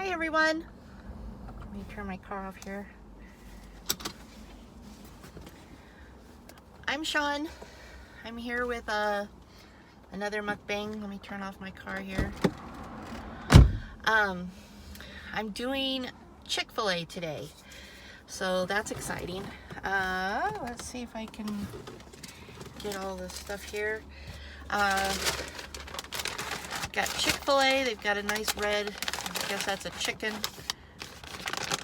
Hey everyone, let me turn my car off here. I'm Sean. I'm here with another mukbang. Let me turn off my car here. I'm doing Chick-fil-A today, so that's exciting. Let's see if I can get all this stuff here. Got Chick-fil-A. They've got a nice red, I guess that's a chicken,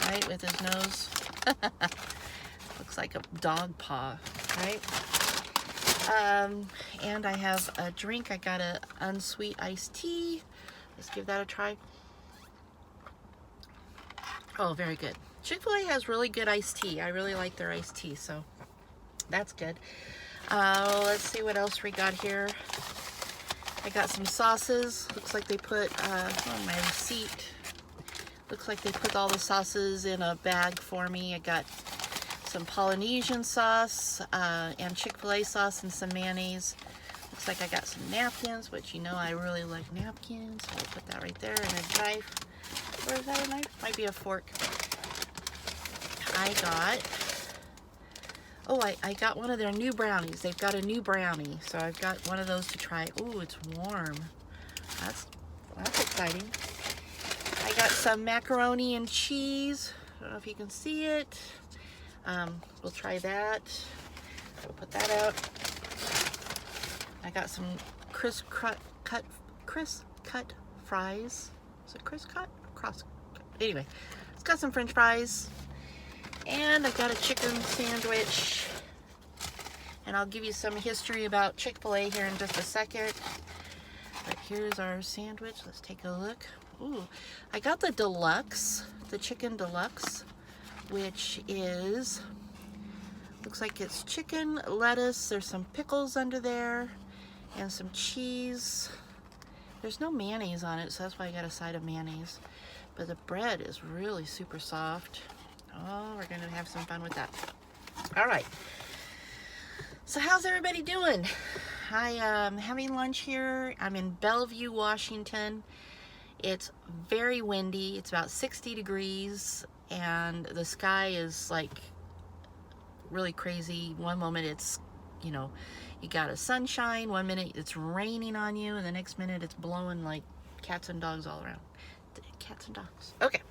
right, with his nose. Looks like a dog paw, right? And I have a drink. I got a unsweet iced tea. Let's give that a try. Oh, very good. Chick-fil-A has really good iced tea. I really like their iced tea, so that's good. Let's see what else we got here. I got some sauces. Looks like they put, on my receipt, looks like they put all the sauces in a bag for me. I got some Polynesian sauce, and Chick-fil-A sauce and some mayonnaise. Looks like I got some napkins, which you know I really like napkins. So I'll put that right there, and a knife. Where is that a knife? Might be a fork. I got one of their new brownies. They've got a new brownie, so I've got one of those to try. Ooh, it's warm. That's exciting. I got some macaroni and cheese. I don't know if you can see it. We'll try that. We'll put that out. I got some crisp cut fries. Is it crisp cut? Crosscut. Anyway, it's got some French fries. And I got a chicken sandwich. And I'll give you some history about Chick-fil-A here in just a second. But here's our sandwich. Let's take a look. Ooh, I got the Deluxe, the chicken Deluxe, which is, looks like it's chicken, lettuce, there's some pickles under there, and some cheese. There's no mayonnaise on it, so that's why I got a side of mayonnaise. But the bread is really super soft. Oh, we're gonna have some fun with that. All right. So how's everybody doing? I am having lunch here. I'm in Bellevue, Washington. It's very windy. It's about 60 degrees, and the sky is like really crazy. One moment it's, you know, you got a sunshine. One minute it's raining on you, and the next minute it's blowing like cats and dogs all around. Cats and dogs. Okay.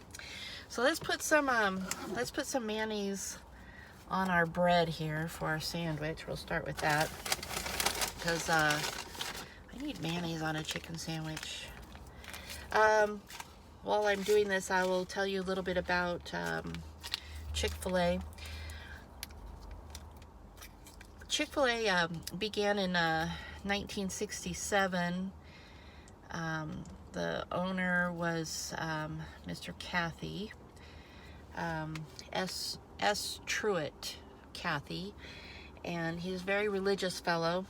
So let's put some mayonnaise on our bread here for our sandwich. We'll start with that because I need mayonnaise on a chicken sandwich. While I'm doing this, I will tell you a little bit about Chick-fil-A. Chick-fil-A began in 1967. The owner was Mr. Cathy, S. Truett Cathy, and he's a very religious fellow,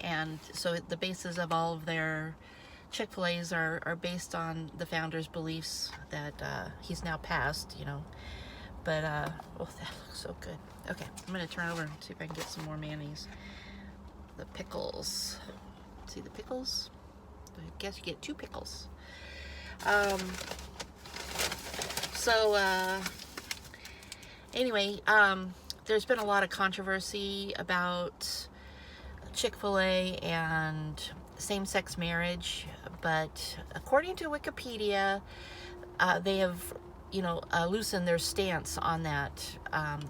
and so the basis of all of their Chick-fil-A's are based on the founder's beliefs that he's now passed, you know, but oh, that looks so good. Okay, I'm gonna turn over and see if I can get some more mayonnaise. The pickles, see the pickles? I guess you get 2 pickles. Anyway, there's been a lot of controversy about Chick-fil-A and same-sex marriage, but according to Wikipedia, they have, you know, loosened their stance on that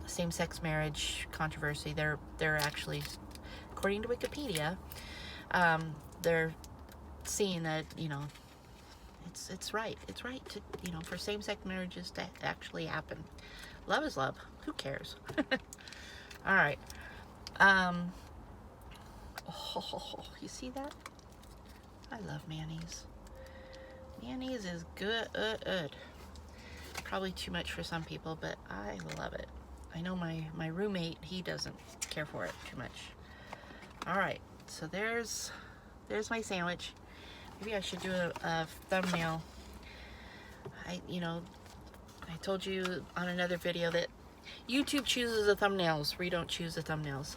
same-sex marriage controversy. They're actually, according to Wikipedia, they're seeing that, you know, it's right to, you know, for same-sex marriages to actually happen. Love is love. Who cares? All right. Oh, you see that? I love mayonnaise. Mayonnaise is good. Probably too much for some people, but I love it. I know my roommate, he doesn't care for it too much. All right. So there's my sandwich. Maybe I should do a thumbnail. I told you on another video that YouTube chooses the thumbnails. We don't choose the thumbnails.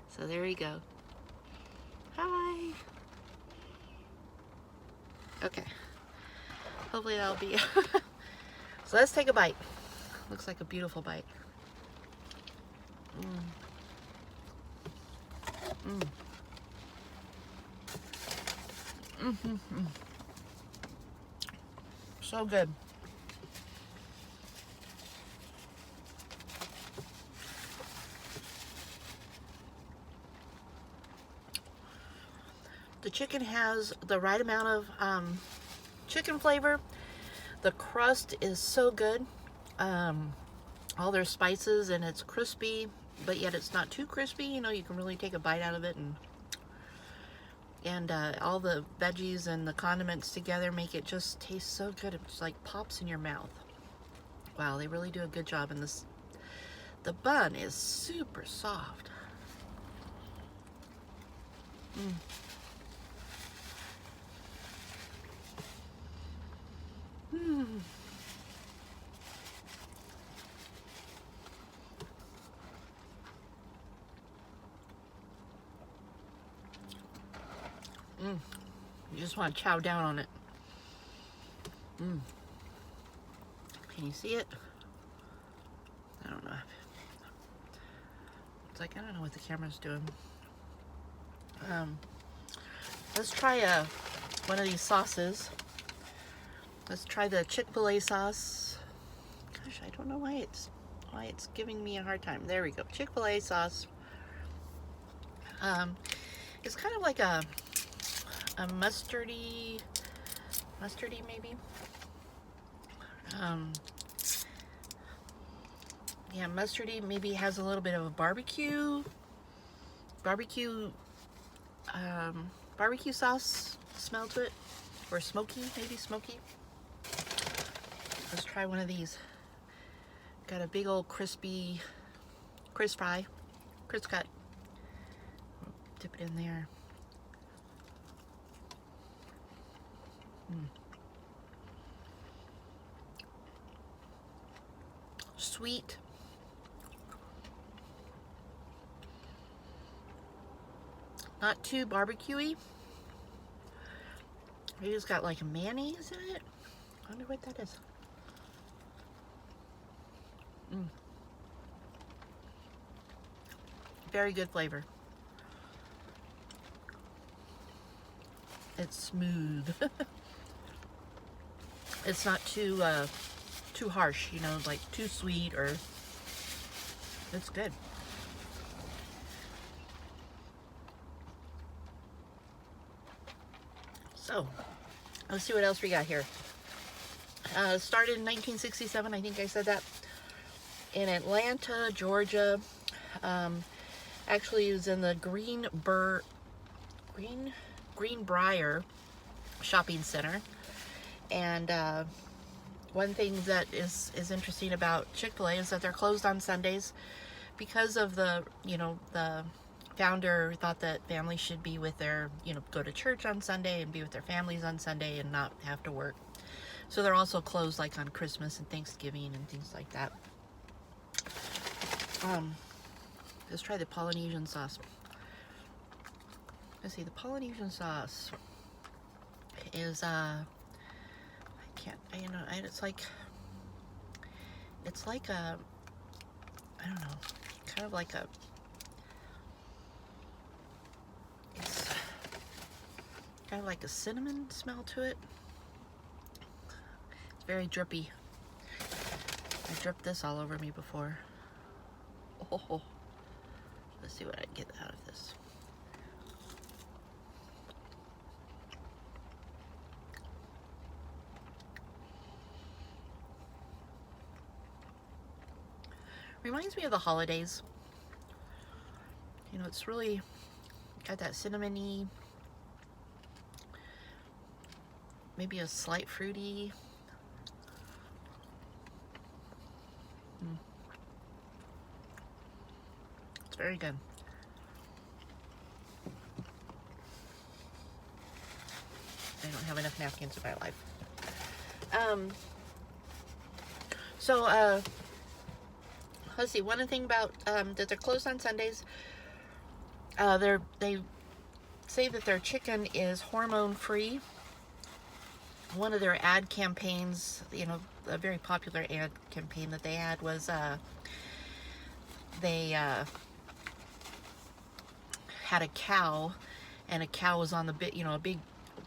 So there you go. Hi. Okay. Hopefully that'll be... So let's take a bite. Looks like a beautiful bite. So good. The chicken has the right amount of chicken flavor. The crust is so good. All their spices, and it's crispy, but yet it's not too crispy. You know, you can really take a bite out of it, and all the veggies and the condiments together make it just taste so good. It just like pops in your mouth. Wow, they really do a good job in this. The bun is super soft. You just want to chow down on it. Can you see it? I don't know. It's like, I don't know what the camera's doing. Let's try one of these sauces. Let's try the Chick-fil-A sauce. Gosh, I don't know why it's giving me a hard time. There we go. Chick-fil-A sauce. It's kind of like a mustardy maybe. Yeah, mustardy, maybe has a little bit of a barbecue sauce smell to it, or smoky, maybe smoky. Let's try one of these. Got a big old crispy crisp cut. Dip it in there. Sweet. Not too barbecue-y. Maybe it's got like mayonnaise in it. I wonder what that is. Very good flavor. It's smooth. It's not too harsh, you know, like too sweet, or it's good. So, let's see what else we got here. Started in 1967, I think I said that, in Atlanta, Georgia. Actually, it was in the Greenbrier shopping center. And one thing that is interesting about Chick-fil-A is that they're closed on Sundays because of the founder thought that families should be with their, go to church on Sunday and be with their families on Sunday and not have to work. So they're also closed like on Christmas and Thanksgiving and things like that. Let's try the Polynesian sauce. Let's see, the Polynesian sauce is it's like a, I don't know, kind of like it's kind of like a cinnamon smell to it. It's very drippy. I dripped this all over me before. Oh, let's see what I get out of this. Reminds me of the holidays. It's really got that cinnamony, maybe a slight fruity. It's very good. I don't have enough napkins in my life. Let's see, one thing about that they're closed on Sundays. They say that their chicken is hormone free, one of their ad campaigns, you know, a very popular ad campaign that they had was they had a cow, and a cow was on the bit, you know, a big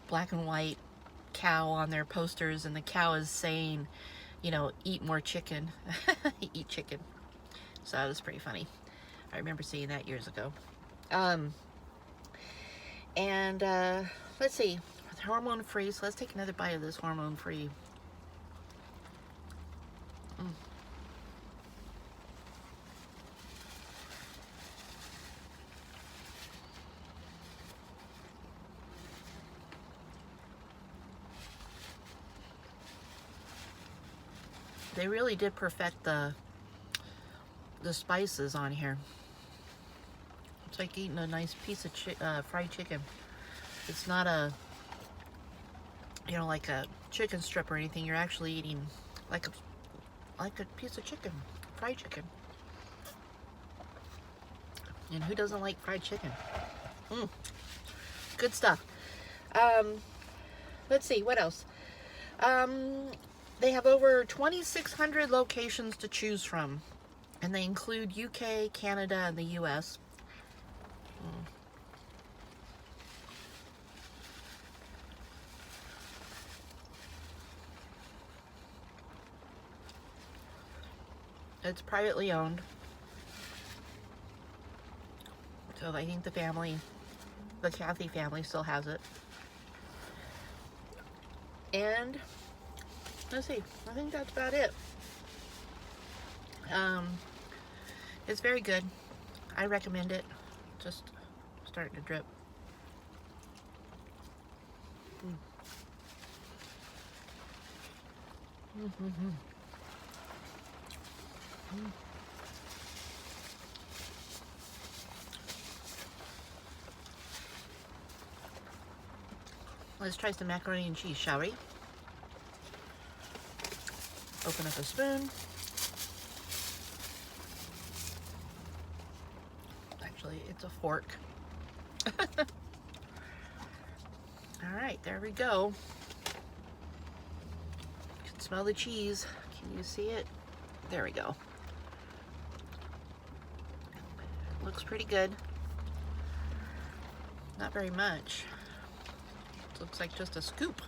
black and white cow on their posters, and the cow is saying, you know, eat more chicken. Eat chicken. So that was pretty funny. I remember seeing that years ago. Let's see, hormone free. So let's take another bite of this hormone free. They really did perfect the spices on here. It's like eating a nice piece of fried chicken. It's not a, you know, like a chicken strip or anything. You're actually eating like a piece of chicken, fried chicken. And who doesn't like fried chicken? Good stuff. Let's see, what else? They have over 2,600 locations to choose from, and they include UK, Canada, and the US. It's privately owned, so I think the Cathy family still has it. And let's see, I think that's about it. It's very good. I recommend it. Just starting to drip. Let's try some macaroni and cheese, shall we? Open up a spoon. Actually, it's a fork. All right, there we go. You can smell the cheese. Can you see it? There we go. Looks pretty good. Not very much. It looks like just a scoop.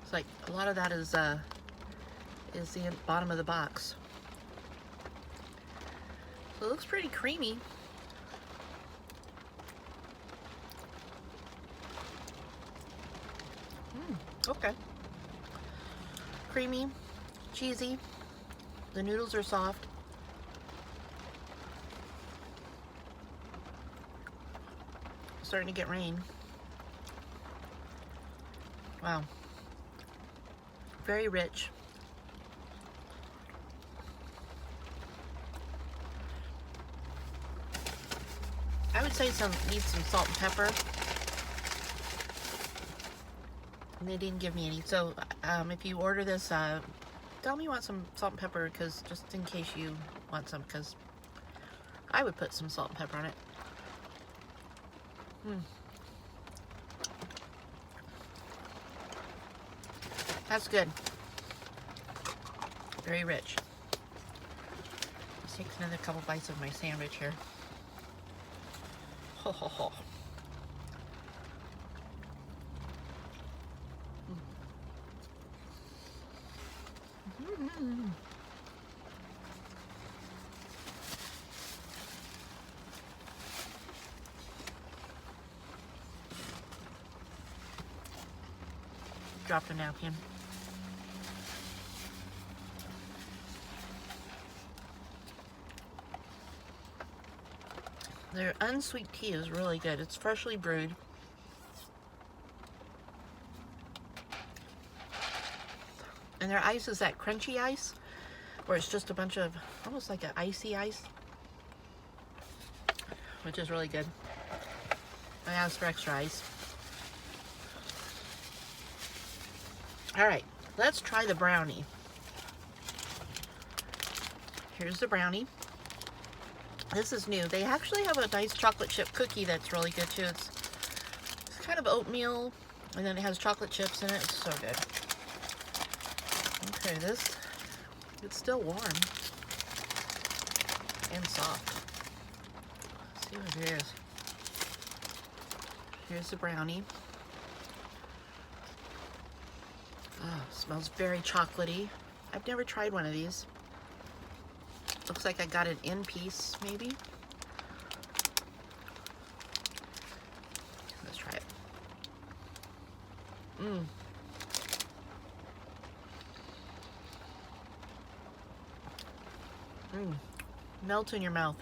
It's like a lot of that is the bottom of the box. So it looks pretty creamy. Okay. Creamy, cheesy. The noodles are soft. Starting to get rain. Wow. Very rich. I would say need some salt and pepper. And they didn't give me any. So if you order this, tell me you want some salt and pepper, because just in case you want some, because I would put some salt and pepper on it. That's good. Very rich. Let's take another couple bites of my sandwich here. Ho ho ho. Dropped a napkin. Their unsweet tea is really good. It's freshly brewed. And their ice is that crunchy ice, where it's just a bunch of, almost like an icy ice, which is really good. I asked for extra ice. All right, let's try the brownie. Here's the brownie. This is new. They actually have a nice chocolate chip cookie that's really good too. It's kind of oatmeal And then it has chocolate chips in it. It's so good. Okay, this, it's still warm and soft. Let's see what it is. Here's the brownie. Oh, smells very chocolatey. I've never tried one of these. Looks like I got an in piece, maybe. Let's try it. Melts in your mouth.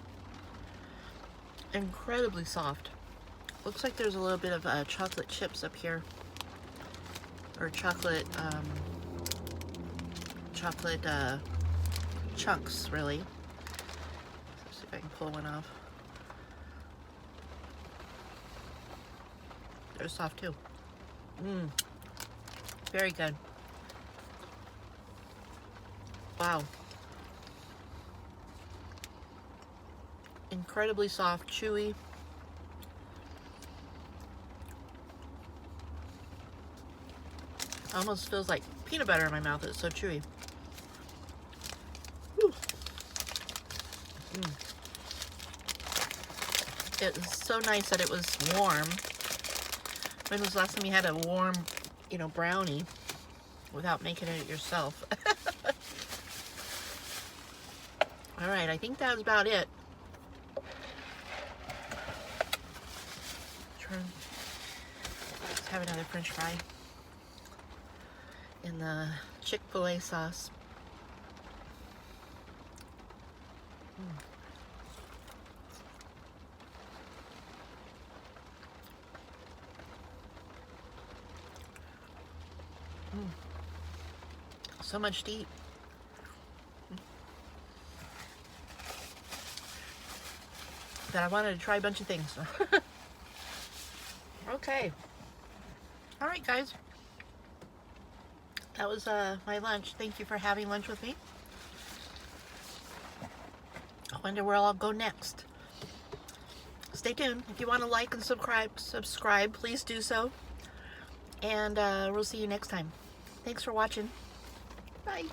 Incredibly soft. Looks like there's a little bit of chocolate chips up here. Or chocolate, chunks, really. Let's see if I can pull one off. They're soft too. Very good. Wow. Incredibly soft, chewy. Almost feels like peanut butter in my mouth. It's so chewy. It was so nice that it was warm. When was the last time you had a warm, you know, brownie without making it yourself? All right, I think that was about it. Let's have another French fry in the Chick-fil-A sauce. So much to eat. That I wanted to try a bunch of things. Okay. All right, guys. That was my lunch. Thank you for having lunch with me. I wonder where I'll go next. Stay tuned. If you want to like and subscribe, please do so. And we'll see you next time. Thanks for watching. Bye.